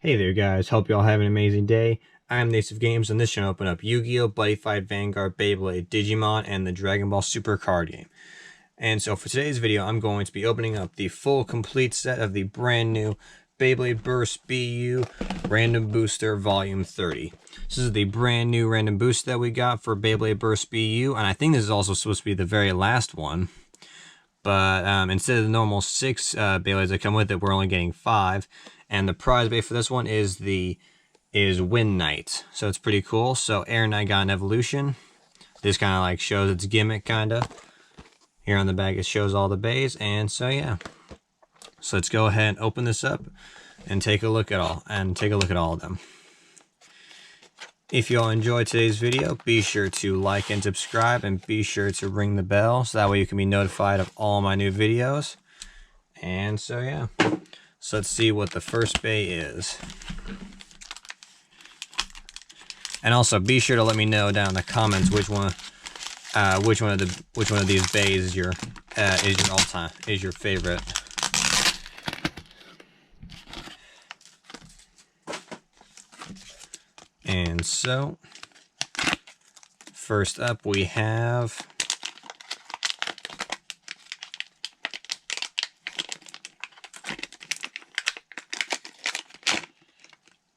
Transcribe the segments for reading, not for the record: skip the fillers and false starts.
Hey there guys, hope you all have an amazing day. I'm Native Games and this should open up Yu-Gi-Oh! Buddy Fight Vanguard, Beyblade, Digimon, and the Dragon Ball Super card game. And so for today's video, I'm going to be opening up the full complete set of the brand new Beyblade Burst BU Random Booster Volume 30. This is the brand new random boost that we got for Beyblade Burst BU, and I think this is also supposed to be the very last one. But instead of the normal 6 Beyblades that come with it, we're only getting 5. And the prize bait for this one is Wind Knight. So it's pretty cool. So Air Knight got an evolution. This kind of like shows its gimmick kinda. Here on the back it shows all the bays, and so yeah. So let's go ahead and open this up and take a look at all of them. If you all enjoyed today's video, be sure to like and subscribe, and be sure to ring the bell so that way you can be notified of all my new videos. And so yeah. So let's see what the first bay is. And also be sure to let me know down in the comments which one of these bays is your favorite. And so first up we have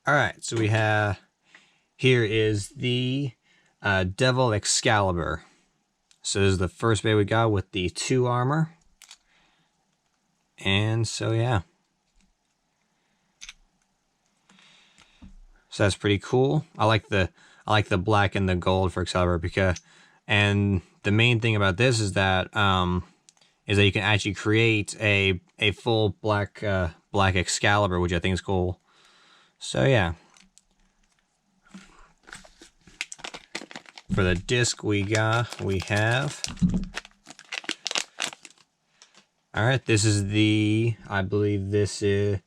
Alright, so we have, here is the Devil Excalibur. So this is the first bay we got with the 2 armor. And so yeah. So that's pretty cool. I like the black and the gold for Excalibur and the main thing about this is that you can actually create a full black Excalibur, which I think is cool. So yeah. For the disc we have. Alright, this is I believe this is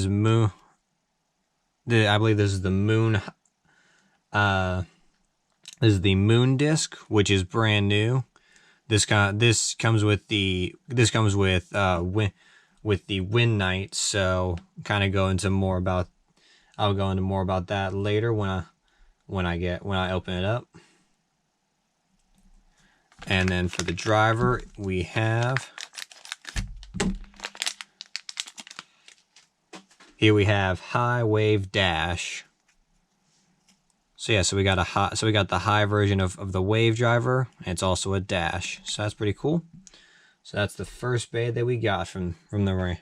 Moon. I believe this is the Moon. This is the Moon disc, which is brand new. This comes with the Wind Knight, so kind of go into more about. I'll go into more about that later when I open it up. And then for the driver, we have High Wave Dash. So yeah, so we got the high version of the wave driver, and it's also a dash. So that's pretty cool. So that's the first bay that we got from the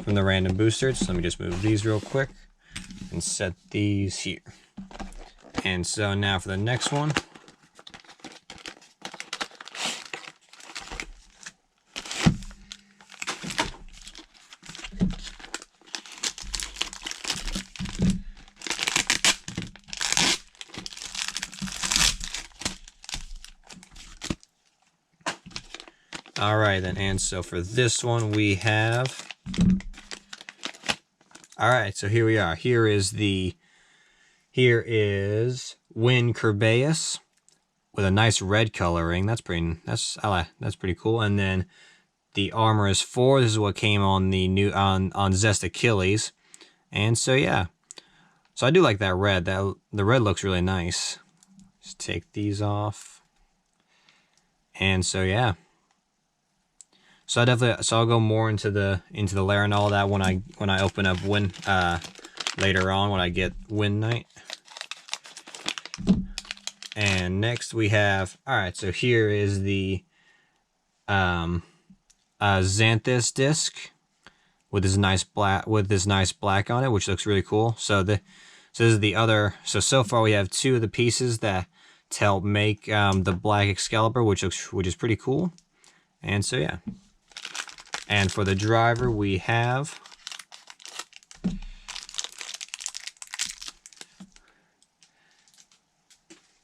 random boosters. So let me just move these real quick and set these here. And so now for the next one. Alright then, and so for this one we have... Alright, so here we are. Here is Wind Kerbeus with a nice red coloring. That's pretty cool. And then the armor is 4. This is what came on the new on Zest Achilles. And so yeah. So I do like that red. The red looks really nice. Just take these off. And so yeah. So I'll go more into the layer and all that when I open up later on when I get Wind Knight. And next we have, alright, so here is the Xanthus disc with this nice black on it, which looks really cool. So this is the other. So far we have 2 of the pieces that to help make the black Excalibur, which is pretty cool. And so yeah. And for the driver we have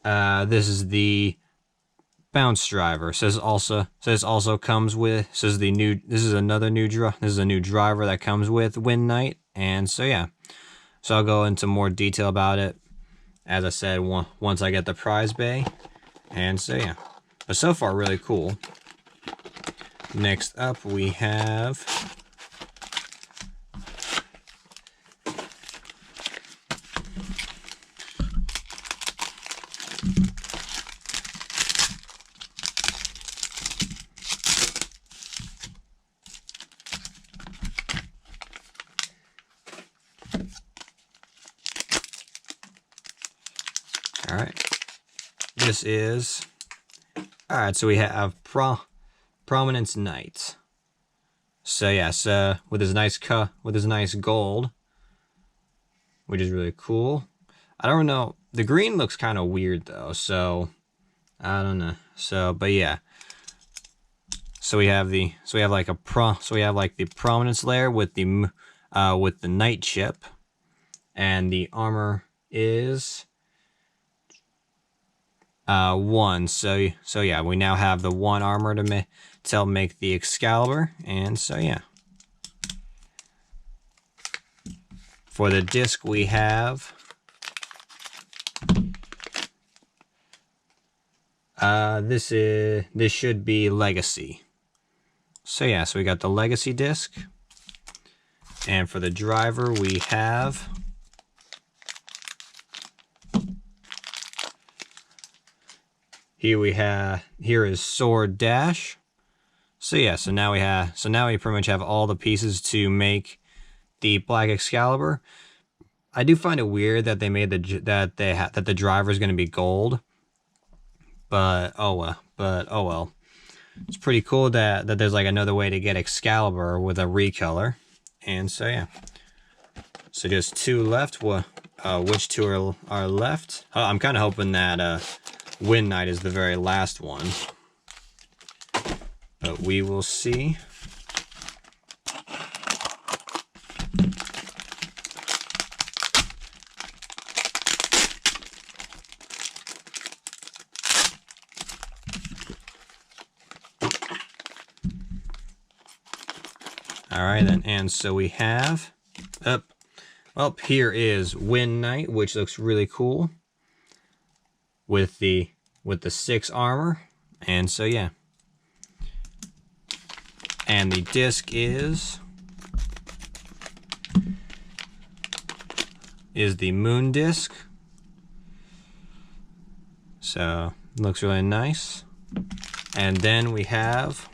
this is the bounce driver. This also comes with. This is a new driver that comes with Wind Knight. And so yeah. So I'll go into more detail about it, as I said, once I get the prize bay. And so yeah. But so far really cool. Next up we have All right. This is, all right, so we have Prominence Knight. So yes, with his nice gold, which is really cool. I don't know, the green looks kind of weird though, so I don't know. So, but yeah. So we have the prominence layer with the knight chip, and the armor is 1. So yeah, we now have the 1 armor to help make the Excalibur, and so yeah. For the disc we have this should be Legacy. So yeah, so we got the Legacy disc. And for the driver we have here is Sword Dash. So yeah, so now we pretty much have all the pieces to make the Black Excalibur. I do find it weird that they made that the driver is going to be gold. But oh well. It's pretty cool that there's like another way to get Excalibur with a recolor. And so yeah. So just 2 left. Which 2 are left? I'm kind of hoping that Wind Knight is the very last one. But we will see. Alright then, and so we have well, here is Wind Knight, which looks really cool with the 6 armor, and so yeah. And the disc is the Moon disc. So looks really nice. And then we have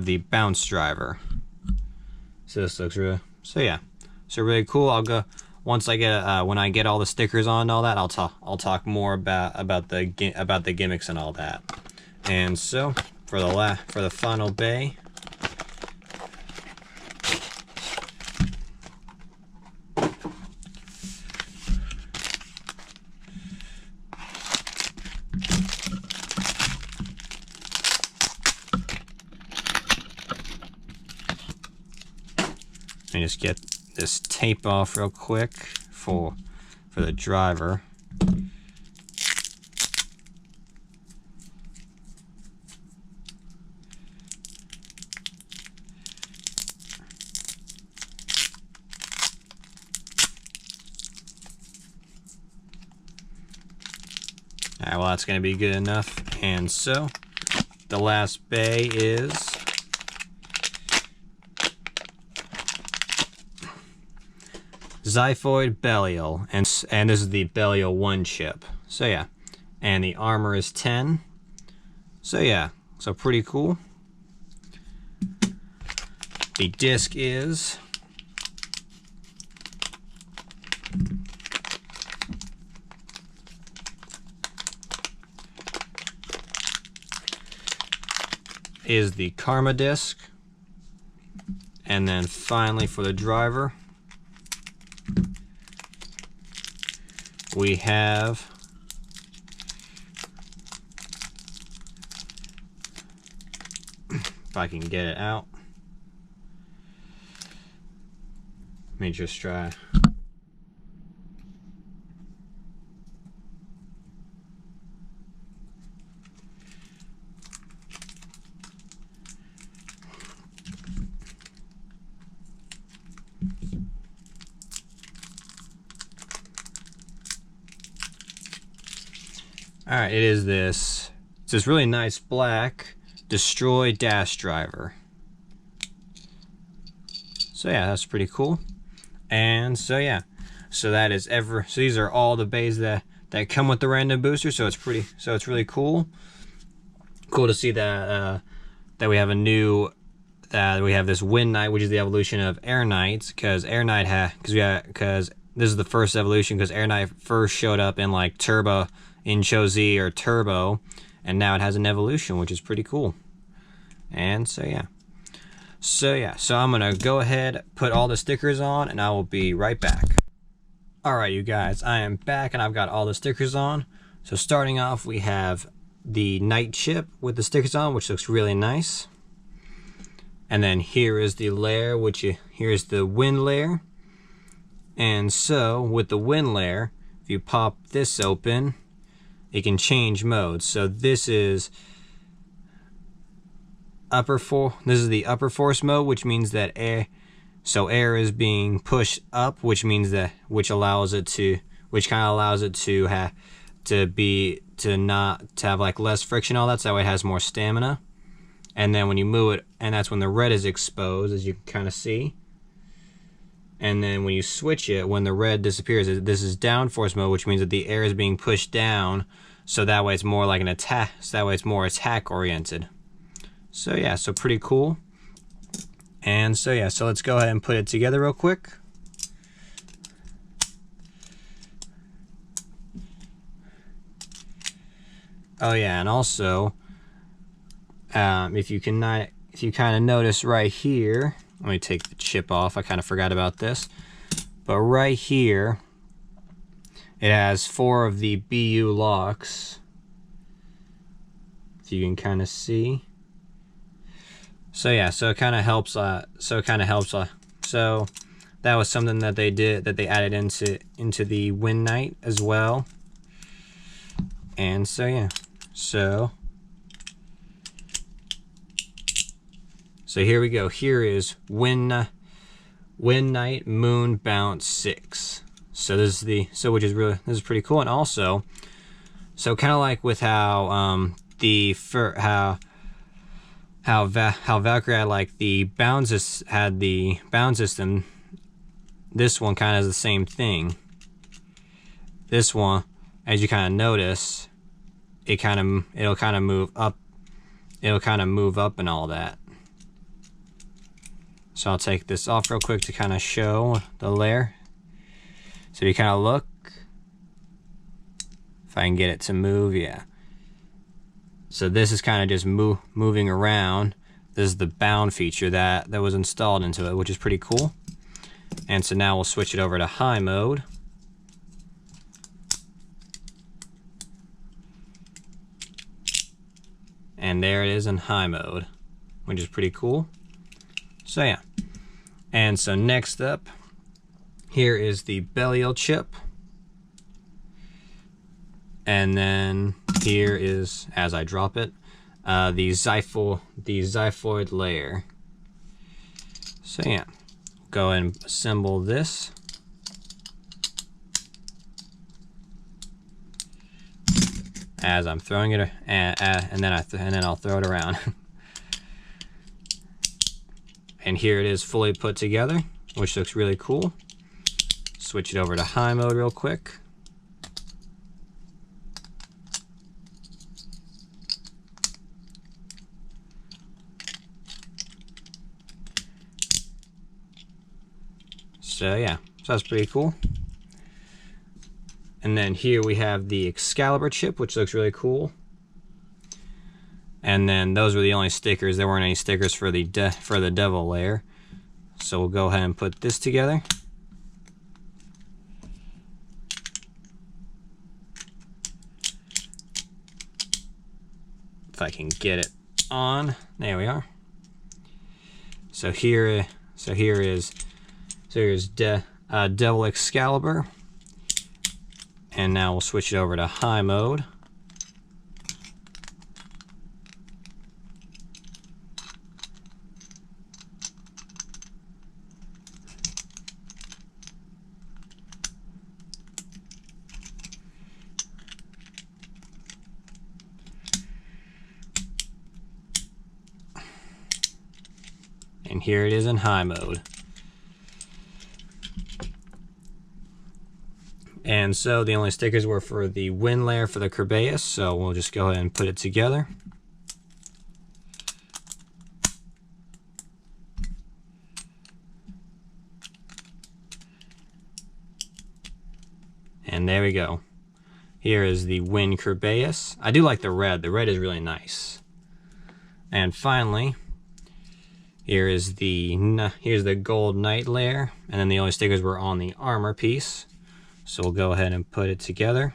the Bounce driver. So this looks really, so yeah, so really cool. I'll go once I get when I get all the stickers on and all that. I'll talk more about the gimmicks and all that. And so for the final bay, let me just get this tape off real quick for the driver. Alright, well that's going to be good enough. And so the last bay is Xiphoid Belial, and this is the Belial 1 chip. So yeah, and the armor is 10. So yeah, so pretty cool. The disc is the Karma disc. And then finally for the driver, we have if I can get it out. Let me just try. Alright, it is this. It's this really nice black Destroy Dash driver. So yeah, that's pretty cool. And so yeah, so that is so these are all the bays that come with the random booster. So it's really cool. Cool to see that we have a new we have this Wind Knight, which is the evolution of Air Knights, because this is the first evolution because Air Knight first showed up in like Turbo, in Cho Z or Turbo, and now it has an evolution, which is pretty cool. And so yeah. So I'm gonna go ahead, put all the stickers on, and I will be right back. Alright you guys, I am back and I've got all the stickers on. So starting off, we have the Night chip with the stickers on, which looks really nice. And then here is the layer, here's the wind layer. And so with the wind layer, if you pop this open, it can change modes. So this is this is the upper force mode, which means that air is being pushed up, which means that which kind of allows it to have like less friction, all that, so it has more stamina. And then when you move it, and that's when the red is exposed, as you can kind of see. And then when you switch it, when the red disappears, this is down force mode, which means that the air is being pushed down, so that way it's more like an attack, so that way it's more attack oriented. So yeah, so pretty cool. And so yeah, so let's go ahead and put it together real quick. Oh yeah, and also, if you kind of notice right here, let me take the chip off, I kind of forgot about this, but right here, it has 4 of the BU locks, if you can kind of see. So yeah, so it kind of helps, so that was something that they did, that they added into the Wind Knight as well. And so yeah, so here we go. Here is Wind Knight Moon Bounce 6. So this is pretty cool. And also, so kind of like with how how Valkyrie had like the had the bound system, this one kind of has the same thing. This one, as you kind of notice, it'll kind of move up and all that. So I'll take this off real quick to kind of show the layer. So you kind of look, if I can get it to move, yeah. So this is kind of just moving around. This is the bound feature that was installed into it, which is pretty cool. And so now we'll switch it over to high mode. And there it is in high mode, which is pretty cool. So yeah. And so next up, here is the Belial chip. And then here is, as I drop it, the xiphoid layer. So yeah, go and assemble this. As I'm throwing it, and then I'll throw it around. And here it is fully put together, which looks really cool. Switch it over to high mode real quick. So yeah, so that's pretty cool. And then here we have the Excalibur chip, which looks really cool. And then those were the only stickers. There weren't any stickers for the Devil layer. So we'll go ahead and put this together. If I can get it on, there we are. So here's Devil Excalibur. And now we'll switch it over to high mode. And here it is in high mode. And so the only stickers were for the wind layer for the Kerbeus, so we'll just go ahead and put it together. And there we go. Here is the Win Kerbeus. I do like the red. The red is really nice. And finally, here's the gold knight layer. And then the only stickers were on the armor piece. So we'll go ahead and put it together.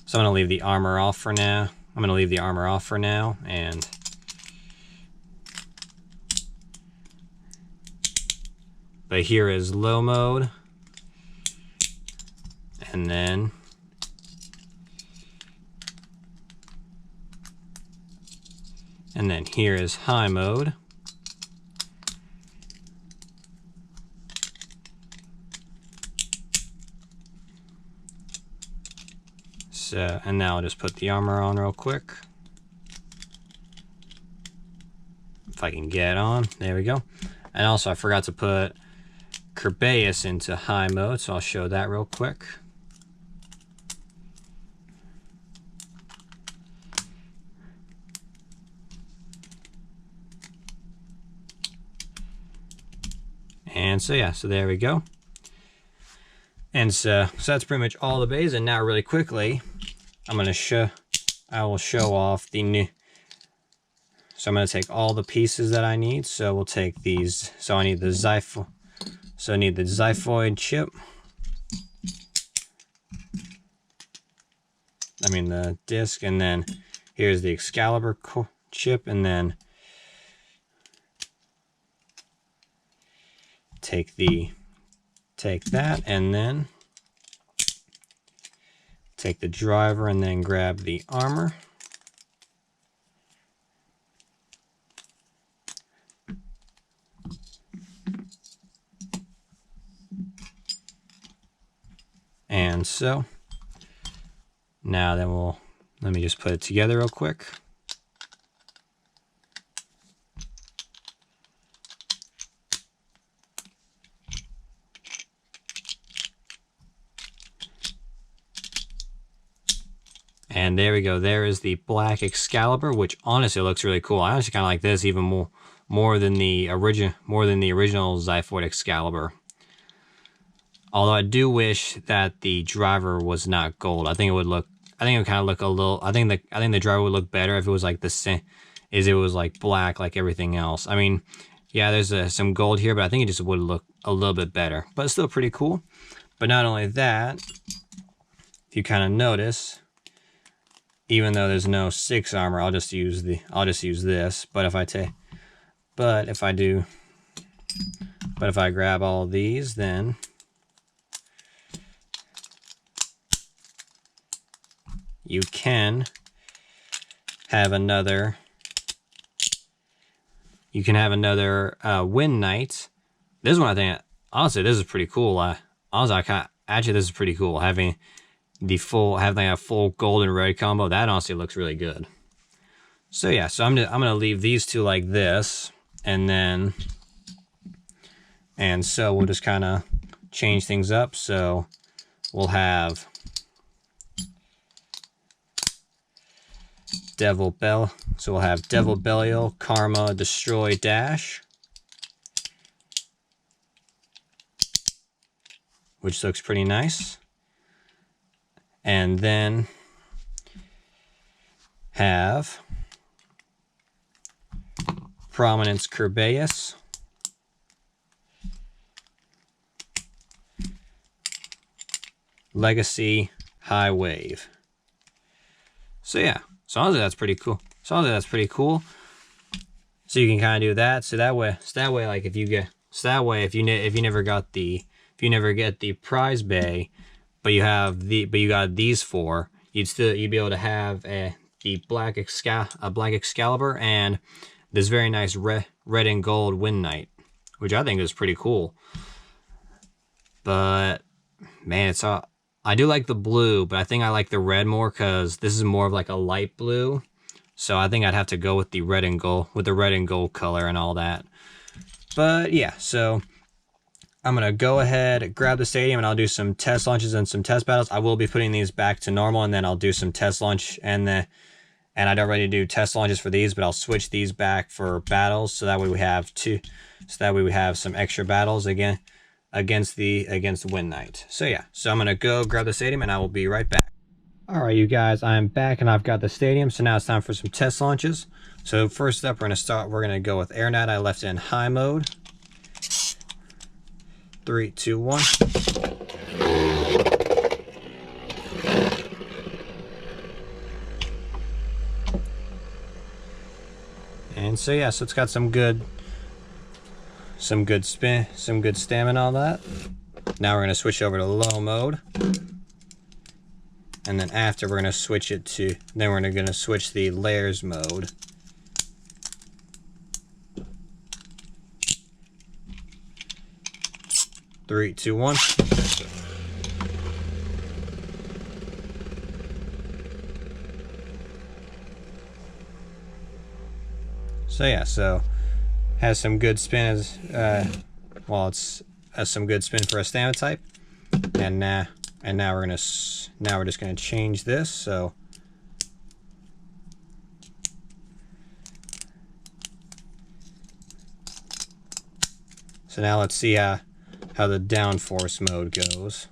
So I'm going to leave the armor off for now. And but here is low mode. And then here is high mode. So, and now I'll just put the armor on real quick. If I can get on, there we go. And also I forgot to put Kerbeus into high mode, so I'll show that real quick. And so yeah, so there we go. And so that's pretty much all the bays. And now really quickly, I will show off the new. So I'm going to take all the pieces that I need. So we'll take these. So I need the xiphoid chip. I mean the disc, and then here's the Excalibur chip, and then take that, and then take the driver, and then grab the armor. And so now then let me just put it together real quick. And there we go. There is the black Excalibur, which honestly looks really cool. I honestly kind of like this even more than the original xiphoid Excalibur. Although I do wish that the driver was not gold. I think it would kind of look a little. I think the driver would look better if it was like the same, as it was like black like everything else. I mean, yeah, there's some gold here, but I think it just would look a little bit better. But it's still pretty cool. But not only that, if you kind of notice, even though there's no 6 armor, I'll just use this. But if I grab all of these, then you can have another Wind Knight. This one, I think, honestly, this is pretty cool. Actually, this is pretty cool. Having a full gold and red combo, that honestly looks really good. So yeah, so I'm gonna leave these two like this, and so we'll just kind of change things up. So we'll have Devil Belial, Karma, Destroy, Dash, which looks pretty nice. And then have Prominence Kerbeus, Legacy, High Wave. So yeah, so honestly that's pretty cool. So you can kind of do that. So that way, like if you get, if you never get the prize bay, but you got these 4, you'd be able to have the black Excalibur and this very nice red and gold Wind Knight, which I think is pretty cool. But man, I do like the blue, but I think I like the red more because this is more of like a light blue. So I think I'd have to go with the red and gold color and all that. But yeah, so I'm going to go ahead, grab the stadium, and I'll do some test launches and some test battles. I will be putting these back to normal, and then I'll do some test launch, and and I don't really do test launches for these, but I'll switch these back for battles, so that way we have two, so that way we have some extra battles again against Win Knight. So yeah, so I'm gonna go grab the stadium and I will be right back. Alright you guys, I'm back and I've got the stadium, so now it's time for some test launches. So first up, we're gonna go with AirNet. I left it in high mode. 3, 2, 1. And so yeah, so it's got some good spin, some good stamina on that. Now we're gonna switch over to low mode. And then after we're gonna switch it to, then we're gonna switch the layers mode. Three, two, one. So yeah, so has some good spin as well. It's has some good spin for a stamina type, and now we're just gonna change this. So now let's see how the downforce mode goes.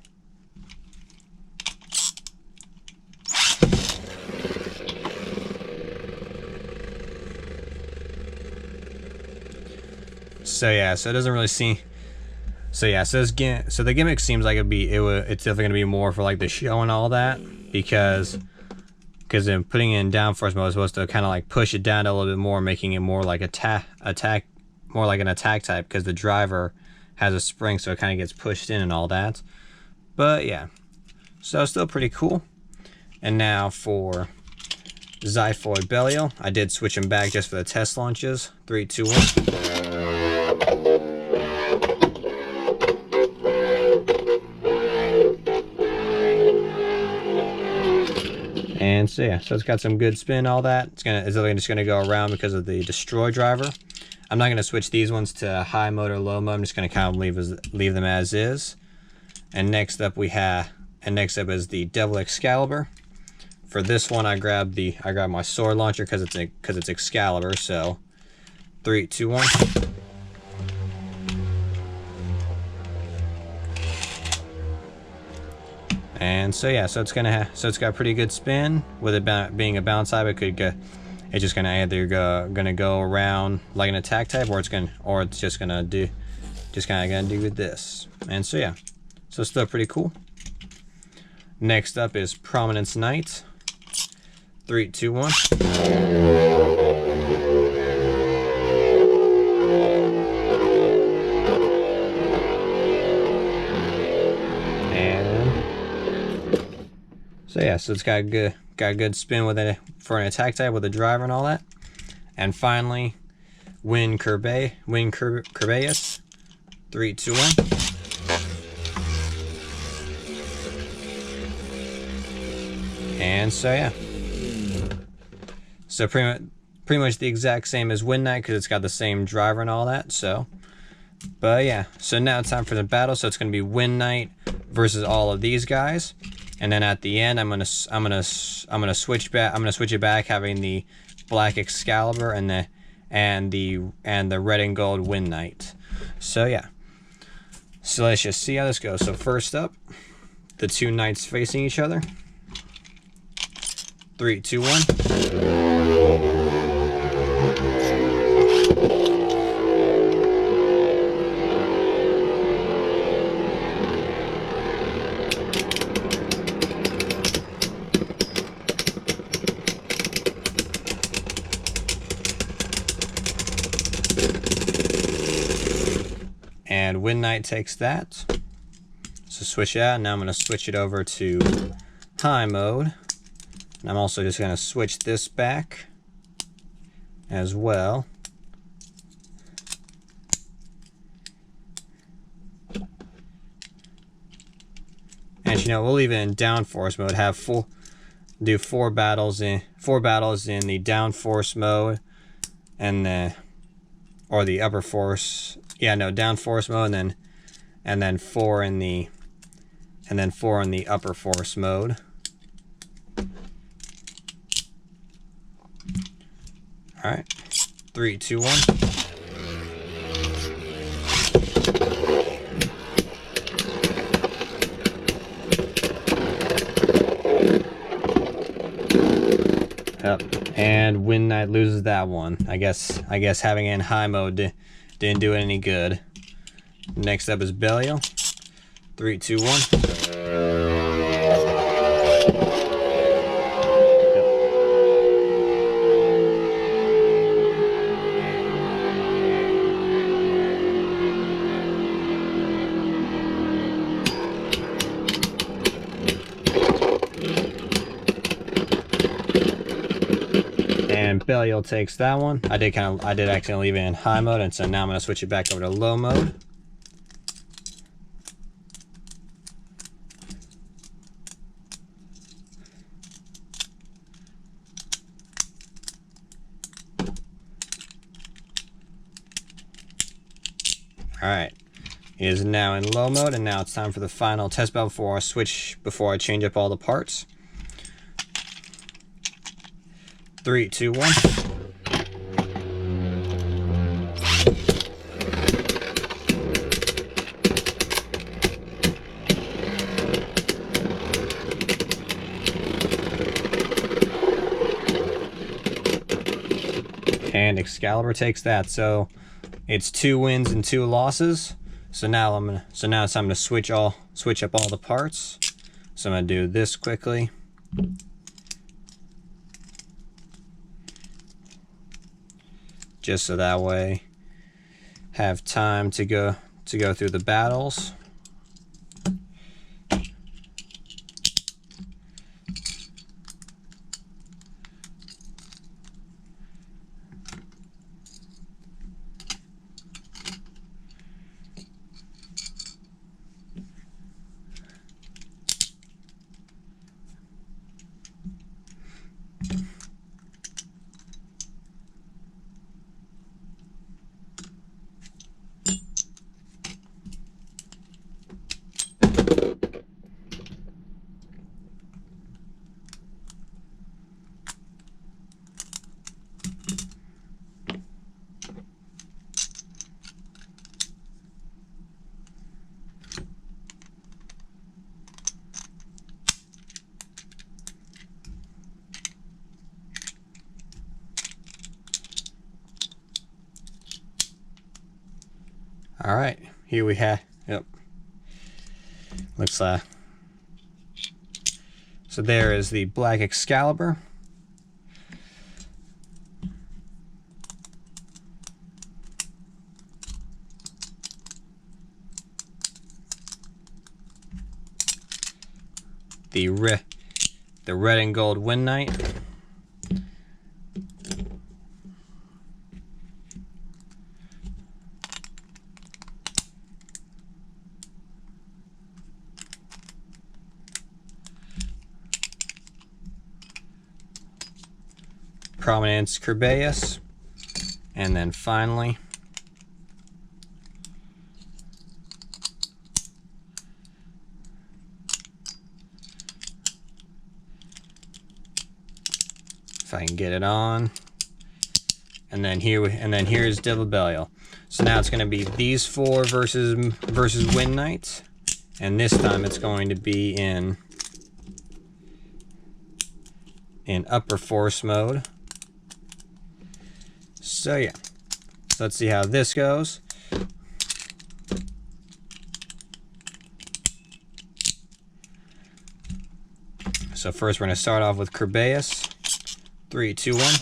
So yeah, so it doesn't really seem. So yeah, so the gimmick seems like it's definitely gonna be more for like the show and all that, because in putting in downforce mode is supposed to kind of like push it down a little bit more, making it more like more like an attack type, because the driver has a spring, so it kind of gets pushed in and all that. But yeah, so still pretty cool. And now for Xiphoid Belial, I did switch him back just for the test launches. 3, 2, 1. And so yeah, so it's got some good spin, all that. It's definitely just gonna go around because of the destroy driver. I'm not gonna switch these ones to high mode or low mode. I'm just gonna kind of leave them as is. And next up is the Devil Excalibur. For this one, I grabbed my sword launcher because it's Excalibur. So 3, 2, 1. And so yeah, so it's got pretty good spin. With it being a bounce type, it's just gonna either go around like an attack type, or it's just gonna do this. And so yeah, so still pretty cool. Next up is Prominence Knight. 3, 2, 1. So yeah, so it's got good spin with it for an attack type with a driver and all that. And finally, Win Kerbeus. 3, 2, 1. And so yeah, so pretty much the exact same as Win Knight, because it's got the same driver and all that. So, but yeah, so now it's time for the battle. So it's gonna be Win Knight versus all of these guys. And then at the end, I'm gonna switch it back, having the Black Excalibur and the red and gold Win Knight. So yeah, so let's just see how this goes. So first up, the two knights facing each other. 3, 2, 1. And Win Knight takes that. So switch it out. Now I'm going to switch it over to high mode. And I'm also just going to switch this back as well. And you know, we'll leave it in downforce mode. Do four battles in the downforce mode, and the upper force. Yeah, no, downforce mode, and then four in the upper force mode. All right, 3, 2, 1. Yep, and Wind Knight loses that one. I guess having it in high mode didn't do it any good. Next up is Belial. 3, 2, 1. And Belial takes that one. I did actually leave it in high mode, and so now I'm going to switch it back over to low mode. Alright, it is now in low mode, and now it's time for the final test battle before I change up all the parts. 3, 2, 1. And Excalibur takes that, so it's 2 wins and 2 losses. So now it's time to switch up all the parts. So I'm gonna do this quickly. Just so that way have time to go through the battles. All right, here we have, yep. Looks like, so there is the Black Excalibur. The red and gold Wind Knight. Prominence Kerbeus, and then finally if I can get it on, and then here's Devil Belial. So now it's going to be these 4 versus Wind Knight, and this time it's going to be in upper force mode. So yeah, so let's see how this goes. So first we're going to start off with Kerbeus. 3, 2, 1.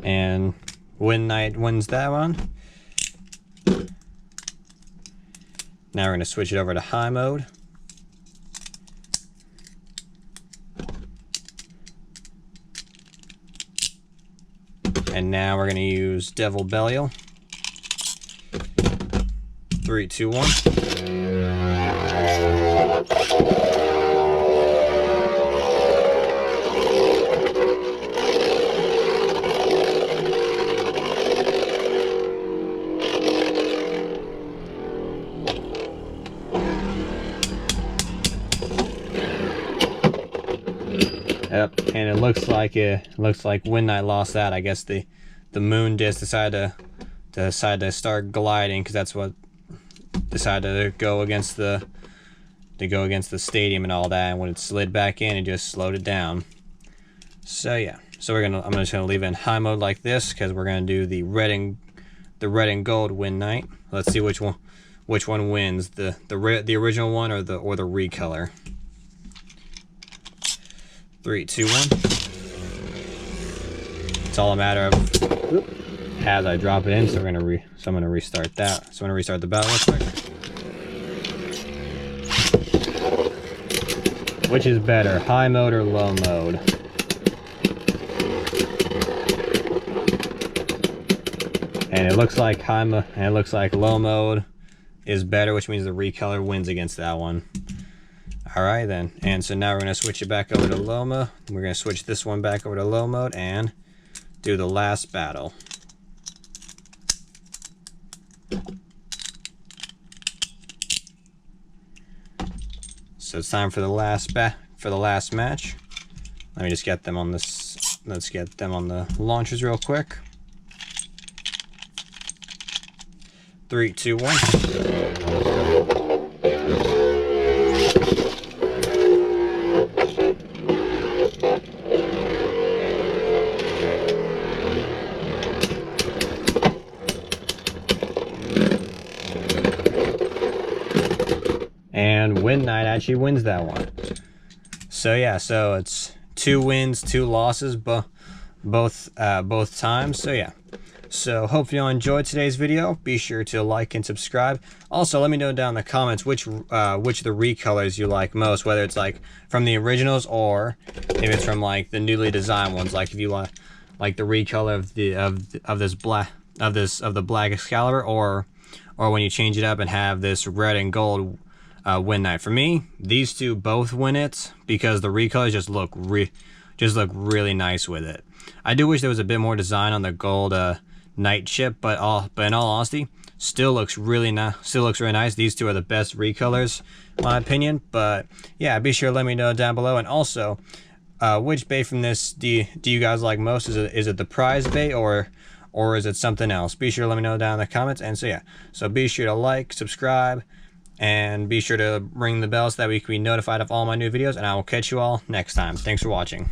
And Wind Knight wins that one. Now we're going to switch it over to high mode. And now we're going to use Devil Belial. 3, 2, 1. And it looks like Win Knight lost that. I guess the moon disc decided to start gliding, because that's what decided to go against the stadium and all that. And when it slid back in, it just slowed it down. So yeah, so I'm just gonna leave it in high mode like this, because we're gonna do the red and gold Win Knight. Let's see which one wins, the original one or the recolor. 3, 2, 1. It's all a matter of as I drop it in. So I'm gonna restart that. So I'm gonna restart the battle real quick. Which is better, high mode or low mode? And it looks like low mode is better, which means the recolor wins against that one. Alright then, and so now we're going to switch it back over to low mode. We're going to switch this one back over to low mode and do the last battle. So it's time for the last match. Let me just get them on this. Let's get them on the launchers real quick. 3, 2, 1. And Win Knight actually wins that one. So yeah, so it's 2 wins, 2 losses, both times. So yeah. So hope you all enjoyed today's video. Be sure to like and subscribe. Also, let me know down in the comments which of the recolors you like most, whether it's like from the originals or if it's from like the newly designed ones. Like if you like the recolor of the black Excalibur, or when you change it up and have this red and gold Win Knight. For me, these two both win it because the recolors just look really nice with it. I do wish there was a bit more design on the gold Knight chip, but in all honesty, still looks really nice. These two are the best recolors, in my opinion. But yeah, be sure to let me know down below. And also, which bait from this do you guys like most? Is it the prize bait or is it something else? Be sure to let me know down in the comments. And so yeah, so be sure to like, subscribe, and be sure to ring the bell so that we can be notified of all my new videos. And I will catch you all next time. Thanks for watching.